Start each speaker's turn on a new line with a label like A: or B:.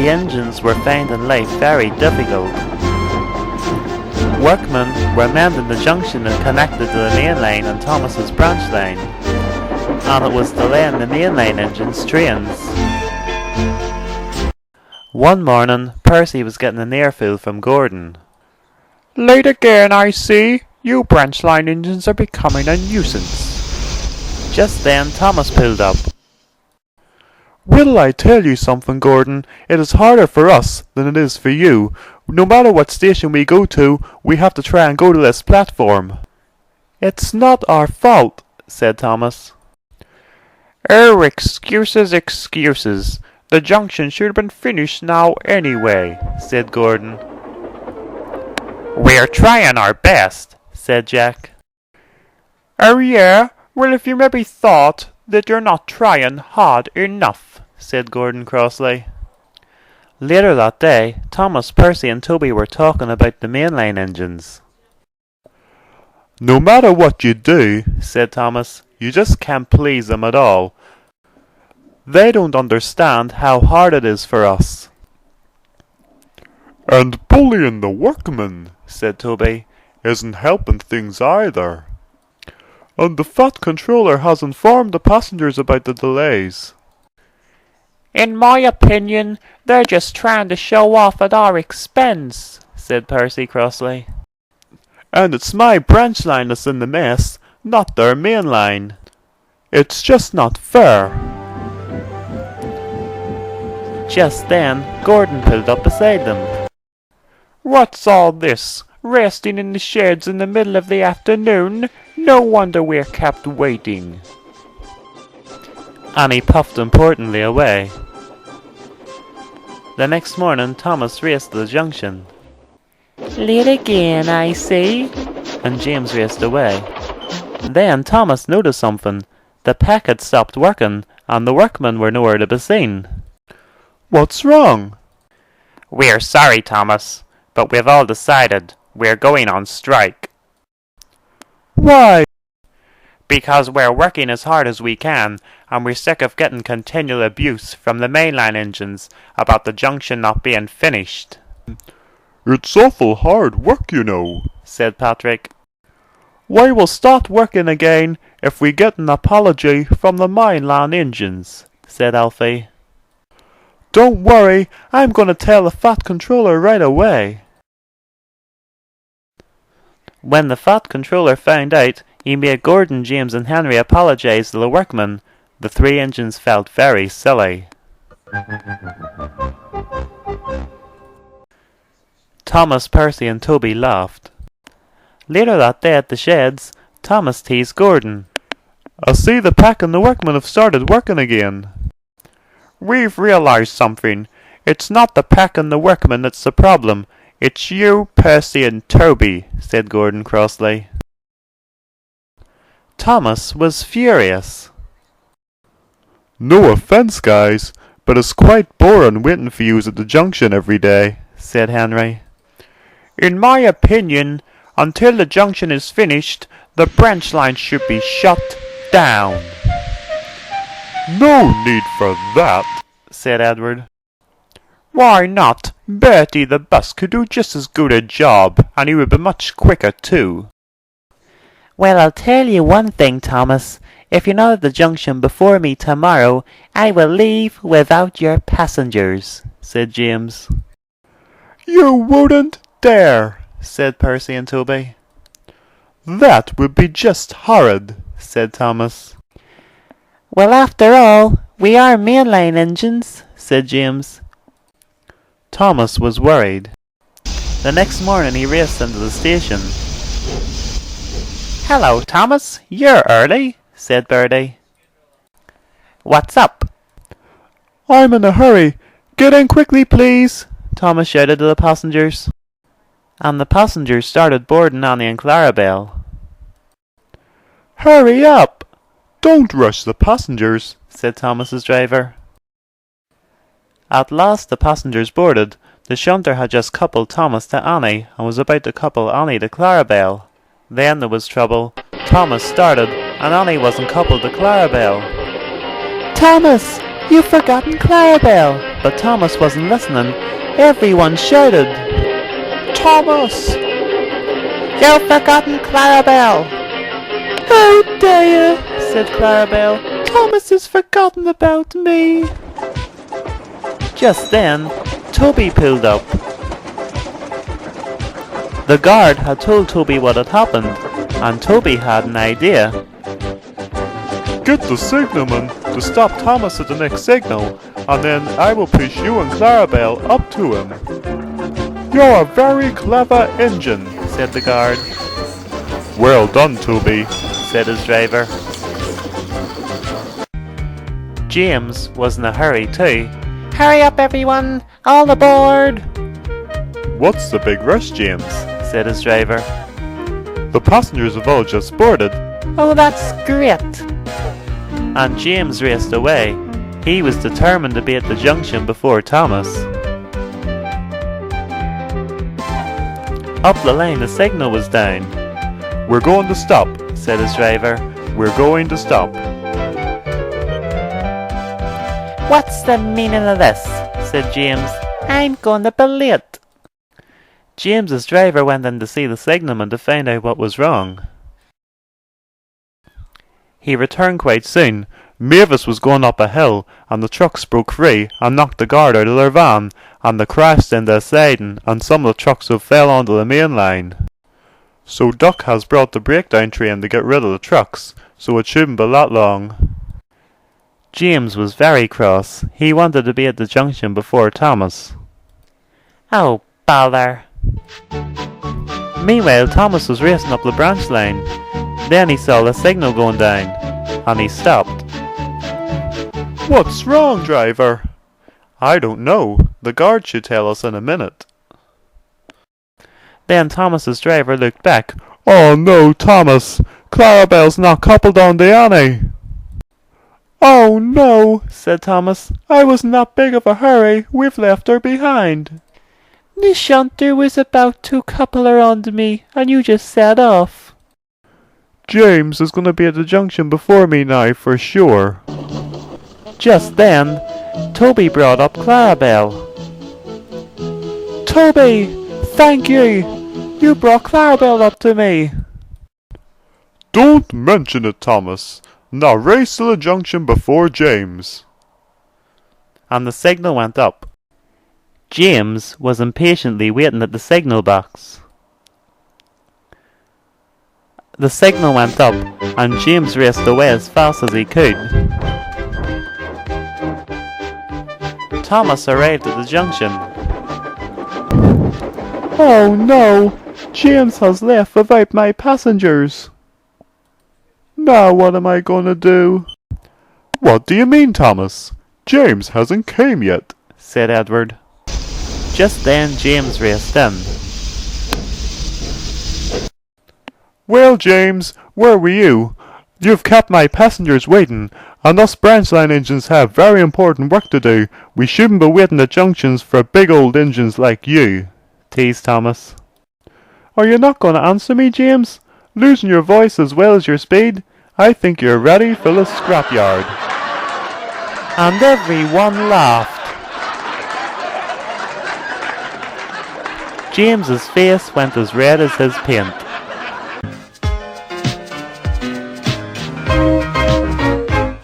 A: The engines were finding life very difficult. Workmen were mending the junction and connected to the mainline and Thomas's branch line, and it was delaying the mainline engine's trains. One morning, Percy was getting an earful from Gordon.
B: "Late again, I see. You branch line engines are becoming a nuisance."
A: Just then, Thomas pulled up.
B: "Will I tell you something, Gordon? It is harder for us than it is for you. No matter what station we go to, we have to try and go to this platform."
A: "It's not our fault," said Thomas.
B: "Oh, excuses, excuses. The junction should have been finished now anyway," said Gordon.
A: "We're trying our best," said Jack.
B: "Oh yeah? Well, if you maybe thought that you're not trying hard enough," said Gordon crossly.
A: Later that day, Thomas, Percy and Toby were talking about the mainline engines.
B: "No matter what you do," said Thomas, "you just can't please them at all. They don't understand how hard it is for us." "And bullying the workmen," said Toby, "isn't helping things either. And the Fat Controller has informed the passengers about the delays." "In my opinion, they're just trying to show off at our expense," said Percy crossly. "And it's my branch line that's in the mess, not their main line. It's just not fair."
A: Just then, Gordon pulled up beside them.
B: "What's all this? Resting in the sheds in the middle of the afternoon? No wonder we're kept waiting."
A: And he puffed importantly away. The next morning, Thomas raced to the junction.
B: "Late again, I see,"
A: and James raced away. Then Thomas noticed something. The pack had stopped working, and the workmen were nowhere to be seen.
B: "What's wrong?"
A: "We're sorry, Thomas, but we've all decided we're going on strike."
B: "Why?"
A: "Because we're working as hard as we can, and we're sick of getting continual abuse from the mainline engines about the junction not being finished."
B: "It's awful hard work, you know,"
A: said Patrick.
B: "Why, we'll start working again if we get an apology from the Mainline engines," said Alfie. "Don't worry, I'm going to tell the Fat Controller right away."
A: When the Fat Controller found out, he made Gordon, James and Henry apologize to the workmen. The three engines felt very silly. Thomas, Percy and Toby laughed. Later that day at the sheds, Thomas teased Gordon.
B: "I see the pack and the workmen have started working again." "We've realized something. It's not the pack and the workmen that's the problem. It's you, Percy and Toby," said Gordon crossly.
A: Thomas was furious.
B: "No offence, guys, but it's quite boring waiting for yous at the junction every day," said Henry. "In my opinion, until the junction is finished, the branch line should be shut down." "No need for that," said Edward. "Why not? Bertie the bus could do just as good a job, and he would be much quicker too."
A: "Well, I'll tell you one thing, Thomas. If you're not at the junction before me tomorrow, I will leave without your passengers," said James.
B: "You wouldn't dare," said Percy and Toby. "That would be just horrid," said Thomas.
A: "Well, after all, we are mainline engines," said James. Thomas was worried. The next morning he raced into the station. "Hello, Thomas, you're early," said Bertie. "What's up?"
B: "I'm in a hurry. Get in quickly, please," Thomas shouted to the passengers.
A: And the passengers started boarding Annie and Clarabelle.
B: "Hurry up! Don't rush the passengers," said Thomas's driver.
A: At last the passengers boarded. The shunter had just coupled Thomas to Annie and was about to couple Annie to Clarabelle. Then there was trouble. Thomas started and Annie wasn't coupled to Clarabelle.
C: "Thomas, you've forgotten Clarabelle,"
A: but Thomas wasn't listening. Everyone shouted, "Thomas! You've forgotten Clarabelle!" "How dare you!" said Clarabelle. "Thomas has forgotten about me." Just then, Toby pulled up. The guard had told Toby what had happened, and Toby had an idea.
B: Get the signalman to stop Thomas at the next signal, and then I will push you and Clarabelle up to him. You're a very clever engine,
A: said the guard.
B: Well done, Toby,
A: said his driver. James was in a hurry too. "Hurry up everyone, all aboard!"
B: What's the big rush, James?
A: said his driver.
B: The passengers have all just boarded.
A: "Oh, that's great!" And James raced away. He was determined to be at the junction before Thomas. Up the lane the signal was down.
B: "We're going to stop,"
A: said his driver.
B: "We're going to stop."
A: "What's the meaning of this?" said James. "I'm going to be late." James's driver went in to see the signalman to find out what was wrong. He returned quite soon. Mavis was going up a hill, and the trucks broke free and knocked the guard out of their van, and they crashed into a siding, and some of the trucks have fell onto the main line. So Duck has brought the breakdown train to get rid of the trucks, so it shouldn't be that long. James was very cross. He wanted to be at the junction before Thomas. "Oh, bother." Meanwhile, Thomas was racing up the branch line. Then he saw the signal going down, and he stopped.
B: "What's wrong, driver?" "I don't know. The guard should tell us in a minute."
A: Then Thomas's driver looked back.
B: "Oh no, Thomas! Clarabelle's not coupled on to Annie!" "Oh no," said Thomas. "I was in that big of a hurry. We've left her behind." "The shunter was about to couple her onto me, and you just set off." "James is going to be at the junction before me now, for sure." Just then, Toby brought up Clarabelle. "Toby, thank you! You brought Clarabelle up to me." "Don't mention it, Thomas. Now race to the junction before James."
A: And the signal went up. James was impatiently waiting at the signal box. The signal went up, and James raced away as fast as he could. Thomas arrived at the junction. "Oh no! James has left without my passengers." "Now what am I going to do?"
B: "What do you mean, Thomas? James hasn't came yet,"
A: said Edward. Just then James raced in.
B: "Well, James, where were you? You've kept my passengers waiting, and us branch line engines have very important work to do. We shouldn't be waiting at junctions for big old engines like you," teased Thomas. "Are you not going to answer me, James? Losing your voice as well as your speed? I think you're ready for the scrapyard." And everyone laughed. James's face went as red as his paint.